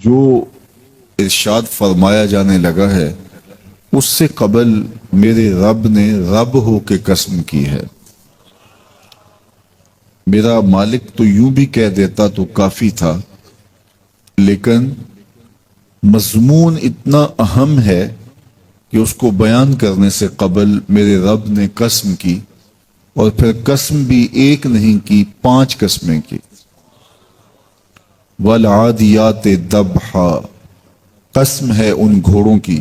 جو ارشاد فرمایا جانے لگا ہے اس سے قبل میرے رب نے رب ہو کے قسم کی ہے۔ میرا مالک تو یوں بھی کہہ دیتا تو کافی تھا، لیکن مضمون اتنا اہم ہے کہ اس کو بیان کرنے سے قبل میرے رب نے قسم کی، اور پھر قسم بھی ایک نہیں کی، 5 قسمیں کی۔ والعادیات ضبحا، قسم ہے ان گھوڑوں کی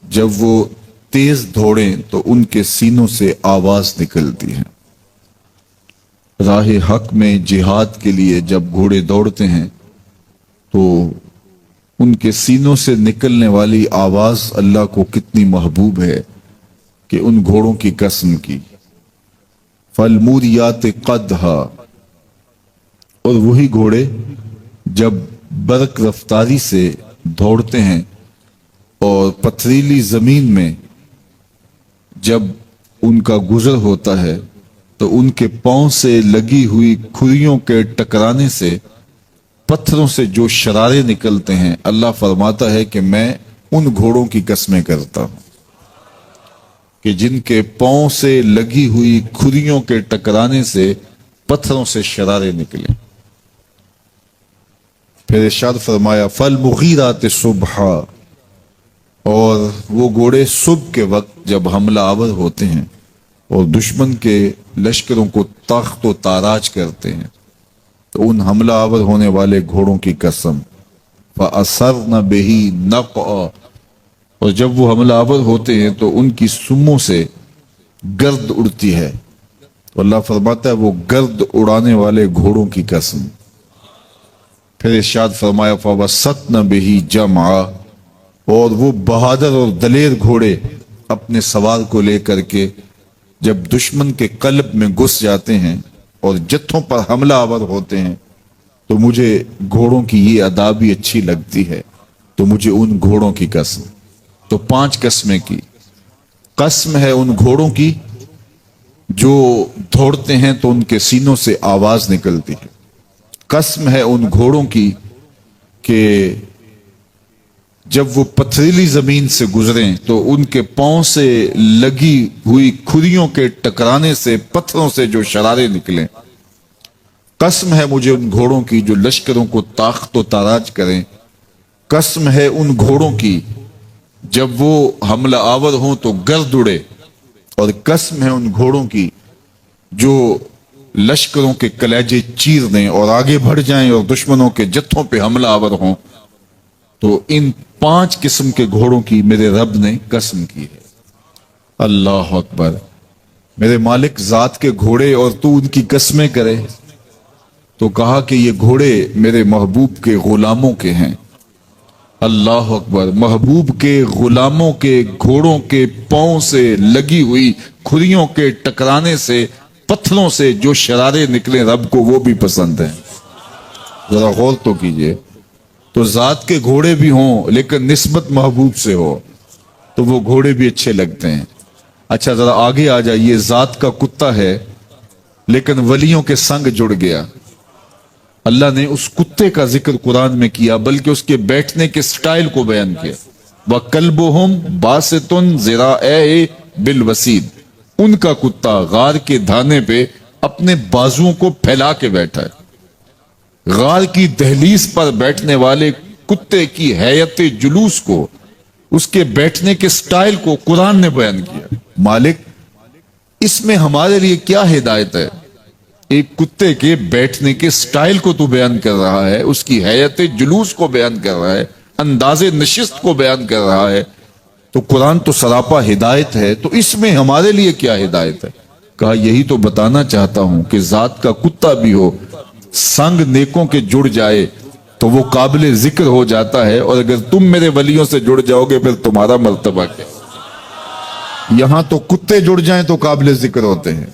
جب وہ تیز دوڑیں تو ان کے سینوں سے آواز نکلتی ہے۔ راہ حق میں جہاد کے لیے جب گھوڑے دوڑتے ہیں تو ان کے سینوں سے نکلنے والی آواز اللہ کو کتنی محبوب ہے کہ ان گھوڑوں کی قسم کی۔ فالموریات قدحا، اور وہی گھوڑے جب برق رفتاری سے دوڑتے ہیں اور پتھریلی زمین میں جب ان کا گزر ہوتا ہے تو ان کے پاؤں سے لگی ہوئی کھریوں کے ٹکرانے سے پتھروں سے جو شرارے نکلتے ہیں، اللہ فرماتا ہے کہ میں ان گھوڑوں کی قسمیں کرتا ہوں کہ جن کے پاؤں سے لگی ہوئی کھریوں کے ٹکرانے سے پتھروں سے شرارے نکلیں۔ پھر ارشاد فرمایا فالمغیرات صبحا، اور وہ گھوڑے صبح کے وقت جب حملہ آور ہوتے ہیں اور دشمن کے لشکروں کو تاخت و تاراج کرتے ہیں تو ان حملہ آور ہونے والے گھوڑوں کی قسم۔ فَأَثَرْنَ بِهِ نَقْعًا، اور جب وہ حملہ آور ہوتے ہیں تو ان کی سموں سے گرد اڑتی ہے، تو اللہ فرماتا ہے وہ گرد اڑانے والے گھوڑوں کی قسم۔ پھر ارشاد فرمایا فَوَسَطْنَ بِهِ جَمْعًا، اور وہ بہادر اور دلیر گھوڑے اپنے سوار کو لے کر کے جب دشمن کے قلب میں گھس جاتے ہیں اور جتھوں پر حملہ آور ہوتے ہیں تو مجھے گھوڑوں کی یہ ادا بھی اچھی لگتی ہے، تو مجھے ان گھوڑوں کی قسم۔ تو 5 قسمیں کی۔ قسم ہے ان گھوڑوں کی جو دوڑتے ہیں تو ان کے سینوں سے آواز نکلتی ہے۔ قسم ہے ان گھوڑوں کی کہ جب وہ پتھریلی زمین سے گزریں تو ان کے پاؤں سے لگی ہوئی کھریوں کے ٹکرانے سے پتھروں سے جو شرارے نکلیں۔ قسم ہے مجھے ان گھوڑوں کی جو لشکروں کو تاخت و تاراج کریں۔ قسم ہے ان گھوڑوں کی جب وہ حملہ آور ہوں تو گرد اڑے، اور قسم ہے ان گھوڑوں کی جو لشکروں کے کلیجے چیر دیں اور آگے بڑھ جائیں اور دشمنوں کے جتھوں پہ حملہ آور ہوں۔ تو ان 5 قسم کے گھوڑوں کی میرے رب نے قسم کی ہے۔ اللہ اکبر! میرے مالک ذات کے گھوڑے اور تو ان کی قسمیں کرے، تو کہا کہ یہ گھوڑے میرے محبوب کے غلاموں کے ہیں۔ اللہ اکبر! محبوب کے غلاموں کے گھوڑوں کے پاؤں سے لگی ہوئی کھریوں کے ٹکرانے سے پتھروں سے جو شرارے نکلے رب کو وہ بھی پسند ہیں۔ ذرا غور تو کیجئے، تو ذات کے گھوڑے بھی ہوں لیکن نسبت محبوب سے ہو تو وہ گھوڑے بھی اچھے لگتے ہیں۔ اچھا ذرا آگے آ جائیے، ذات کا کتا ہے لیکن ولیوں کے سنگ جڑ گیا۔ اللہ نے اس کتے کا ذکر قرآن میں کیا بلکہ اس کے بیٹھنے کے سٹائل کو بیان کیا۔ وَكَلْبُهُمْ بَاسِطٌ ذِرَاعَيْهِ بِالْوَسِيدِ، ان کا کتا غار کے دھانے پہ اپنے بازوؤں کو پھیلا کے بیٹھا ہے۔ غار کی دہلیز پر بیٹھنے والے کتے کی حیت جلوس کو، اس کے بیٹھنے کے سٹائل کو قرآن نے بیان کیا۔ مالک اس میں ہمارے لیے کیا ہدایت ہے؟ ایک کتے کے بیٹھنے کے سٹائل کو تو بیان کر رہا ہے، اس کی حیت جلوس کو بیان کر رہا ہے، انداز نشست کو بیان کر رہا ہے، تو قرآن تو سراپا ہدایت ہے، تو اس میں ہمارے لیے کیا ہدایت ہے؟ کہا یہی تو بتانا چاہتا ہوں کہ ذات کا کتا بھی ہو، سنگ نیکوں کے جڑ جائے تو وہ قابل ذکر ہو جاتا ہے، اور اگر تم میرے ولیوں سے جڑ جاؤ گے پھر تمہارا مرتبہ کیا؟ یہاں تو کتے جڑ جائیں تو قابل ذکر ہوتے ہیں۔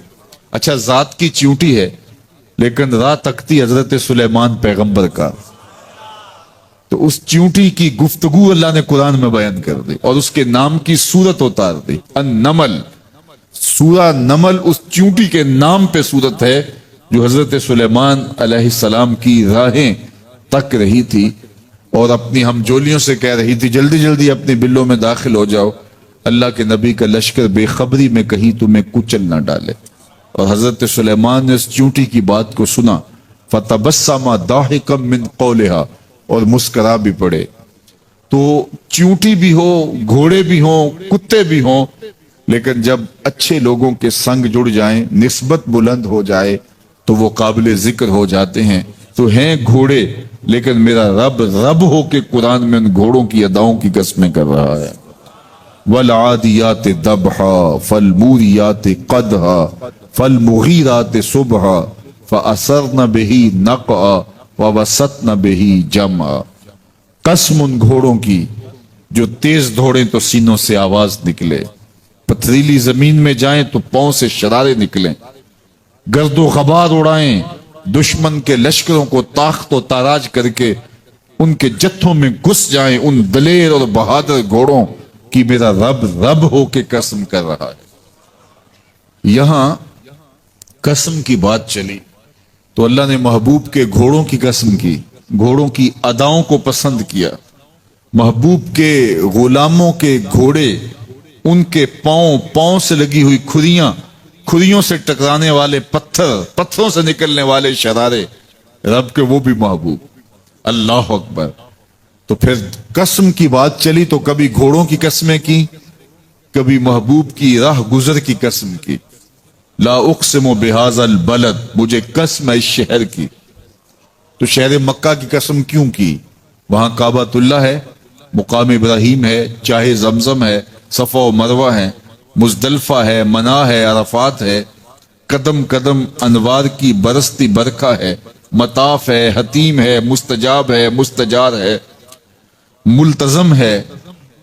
اچھا ذات کی چیونٹی ہے لیکن راہ تکتی حضرت سلیمان پیغمبر کا، تو اس چیونٹی کی گفتگو اللہ نے قرآن میں بیان کر دی اور اس کے نام کی صورت اتار دی۔ النمل، سورہ نمل اس چیونٹی کے نام پہ صورت ہے جو حضرت سلیمان علیہ السلام کی راہیں تک رہی تھی، اور اپنی ہم جولیوں سے کہہ رہی تھی جلدی جلدی اپنی بلوں میں داخل ہو جاؤ، اللہ کے نبی کا لشکر بے خبری میں کہیں تمہیں کچل نہ ڈالے۔ اور حضرت سلیمان نے اس چونٹی کی بات کو سنا، فَتَبَسَّمَ ضَاحِكًا مِّن قَوْلِهَا، اور مسکرا بھی پڑے۔ تو چونٹی بھی ہو، گھوڑے بھی ہوں، کتے بھی ہوں، لیکن جب اچھے لوگوں کے سنگ جڑ جائیں، نسبت بلند ہو جائے تو وہ قابل ذکر ہو جاتے ہیں۔ تو ہیں گھوڑے، لیکن میرا رب رب ہو کے قرآن میں ان گھوڑوں کی اداؤں کی قسمیں کر رہا ہے۔ وَالْعَادِيَاتِ ضَبْحًا فَالْمُورِيَاتِ قَدْحًا فَالْمُغِيرَاتِ صُبْحًا فَأَثَرْنَ بِهِ نَقْعًا وَوَسَطْنَ بِهِ جَمْعًا۔ قسم ان گھوڑوں کی جو تیز دوڑیں تو سینوں سے آواز نکلے، پتھریلی زمین میں جائیں تو پاؤں سے شرارے نکلیں، گرد و غبار اڑائیں، دشمن کے لشکروں کو تاخت و تاراج کر کے ان کے جتھوں میں گھس جائیں، ان دلیر اور بہادر گھوڑوں کی میرا رب رب ہو کے قسم کر رہا ہے۔ یہاں قسم کی بات چلی تو اللہ نے محبوب کے گھوڑوں کی قسم کی، گھوڑوں کی اداؤں کو پسند کیا۔ محبوب کے غلاموں کے گھوڑے، ان کے پاؤں سے لگی ہوئی کھریوں سے ٹکرانے والے پتھروں سے نکلنے والے شرارے، رب کے وہ بھی محبوب۔ اللہ اکبر۔ تو پھر قسم کی بات چلی تو کبھی گھوڑوں کی قسمیں کی، کبھی محبوب کی راہ گزر کی قسم کی۔ لا اقسم بہذا البلد، مجھے قسم ہے اس شہر کی۔ تو شہر مکہ کی قسم کیوں کی؟ وہاں کعبۃ اللہ ہے، مقام ابراہیم ہے، چاہے زمزم ہے، صفا و مروہ ہے، مزدلفہ ہے، منا ہے، عرفات ہے، قدم قدم انوار کی برستی برکھا ہے، مطاف ہے، حتیم ہے، مستجاب ہے، مستجار ہے، ملتزم ہے،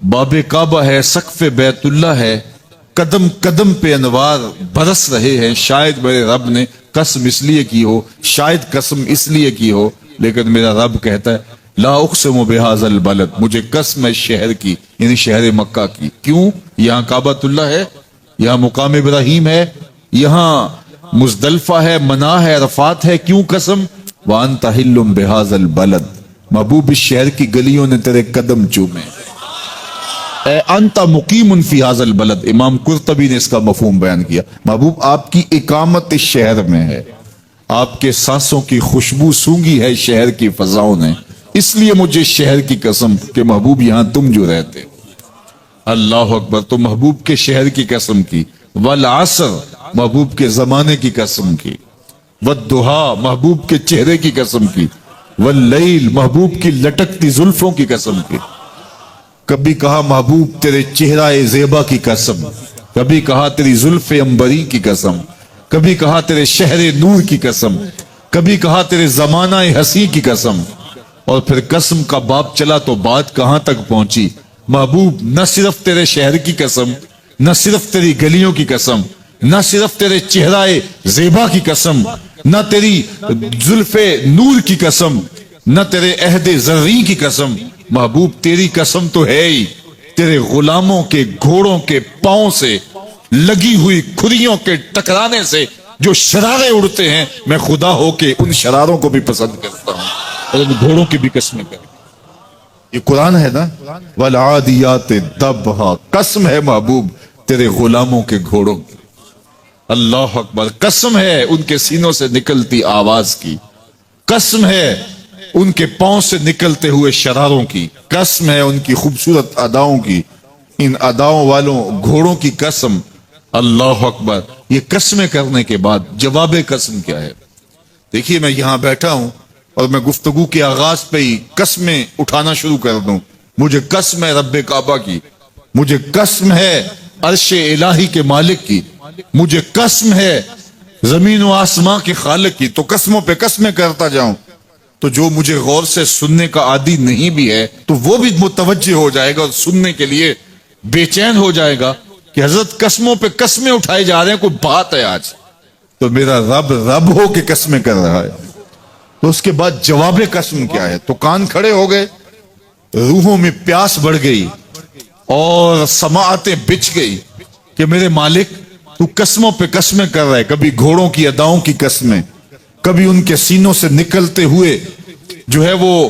باب کعبہ ہے، سقف بیت اللہ ہے، قدم قدم پہ انوار برس رہے ہیں۔ شاید میرے رب نے قسم اس لیے کی ہو، شاید قسم اس لیے کی ہو، لیکن میرا رب کہتا ہے لا اقسم بہذا البلد، مجھے قسم ہے شہر کی، یعنی شہر مکہ کی۔ کیوں؟ یہاں کعبۃ اللہ ہے، یہاں مقام ابراہیم ہے، یہاں مزدلفہ ہے، منا ہے، عرفات ہے۔ کیوں قسم؟ وانت حل بہذا البلد، محبوب اس شہر کی گلیوں نے تیرے قدم چومے۔ اے انت مقیم فی ھذا البلد، امام قرطبی نے اس کا مفہوم بیان کیا، محبوب آپ کی اقامت اس شہر میں ہے، آپ کے سانسوں کی خوشبو سونگی ہے شہر کی فضاؤں نے، اس لیے مجھے شہر کی قسم کہ محبوب یہاں تم جو رہتے۔ اللہ اکبر۔ تو محبوب کے شہر کی قسم کی، والعصر، محبوب کے زمانے کی قسم کی، والضحیٰ، محبوب کے چہرے کی قسم کی، واللیل، محبوب کی لٹکتی زلفوں کی قسم کی۔ کبھی کہا محبوب تیرے چہرہ زیبا کی قسم، کبھی کہا تیری زلف عنبری کی قسم، کبھی کہا تیرے شہر نور کی قسم، کبھی کہا تیرے زمانہ حسین کی قسم۔ اور پھر قسم کا باب چلا تو بات کہاں تک پہنچی؟ محبوب نہ صرف تیرے شہر کی قسم، نہ صرف تیری گلیوں کی قسم، نہ صرف تیرے چہرہ زیبا کی قسم، نہ تیری زلف نور کی قسم، نہ تیرے عہد زرعی کی قسم، محبوب تیری قسم تو ہے ہی تیرے غلاموں کے گھوڑوں کے پاؤں سے لگی ہوئی کھریوں کے ٹکرانے سے جو شرارے اڑتے ہیں، میں خدا ہو کے ان شراروں کو بھی پسند کرتا ہوں اور ان گھوڑوں کی بھی قسمیں کرتا ہوں۔ یہ قرآن ہے نا، والعادیات ضبحا، قسم ہے محبوب تیرے غلاموں کے گھوڑوں کی۔ اللہ اکبر۔ قسم ہے ان کے سینوں سے نکلتی آواز کی، قسم ہے ان کے پاؤں سے نکلتے ہوئے شراروں کی، قسم ہے ان کی خوبصورت اداؤں کی، ان اداؤں والوں گھوڑوں کی قسم۔ اللہ اکبر۔ یہ قسمیں کرنے کے بعد جواب قسم کیا ہے؟ دیکھیے میں یہاں بیٹھا ہوں اور میں گفتگو کے آغاز پہ ہی قسمیں اٹھانا شروع کر دوں۔ مجھے قسم ہے رب کعبہ کی، مجھے قسم ہے عرش الہی کے مالک کی، مجھے قسم ہے زمین و آسمان کے خالق کی، تو قسموں پہ قسمیں کرتا جاؤں تو جو مجھے غور سے سننے کا عادی نہیں بھی ہے تو وہ بھی متوجہ ہو جائے گا اور سننے کے لیے بے چین ہو جائے گا کہ حضرت قسموں پہ قسمیں اٹھائے جا رہے ہیں، کوئی بات ہے آج تو میرا رب رب ہو کے قسمیں کر رہا ہے۔ تو اس کے بعد جواب قسم کیا ہے؟ تو کان کھڑے ہو گئے، روحوں میں پیاس بڑھ گئی اور سماعتیں بچھ گئی کہ میرے مالک تو قسموں پہ قسمیں کر رہا ہے، کبھی گھوڑوں کی اداؤں کی قسمیں، کبھی ان کے سینوں سے نکلتے ہوئے جو ہے وہ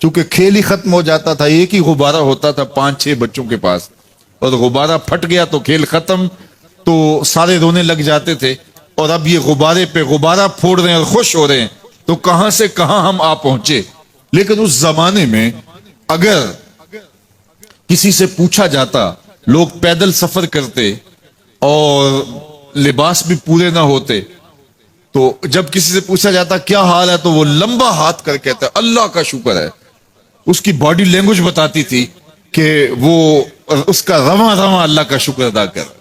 چونکہ کھیل ہی ختم ہو جاتا تھا، ایک ہی غبارہ ہوتا تھا 5-6 بچوں کے پاس، اور غبارہ پھٹ گیا تو کھیل ختم، تو سارے رونے لگ جاتے تھے. اور اب یہ غبارے پہ غبارہ پھوڑ رہے ہیں اور خوش ہو رہے ہیں، تو کہاں سے کہاں ہم آ پہنچے. لیکن اس زمانے میں اگر کسی سے پوچھا جاتا، لوگ پیدل سفر کرتے اور لباس بھی پورے نہ ہوتے، تو جب کسی سے پوچھا جاتا کیا حال ہے، تو وہ لمبا ہاتھ کر کہتا اللہ کا شکر ہے. اس کی باڈی لینگویج بتاتی تھی کہ وہ اس کا رواں رواں اللہ کا شکر ادا کر.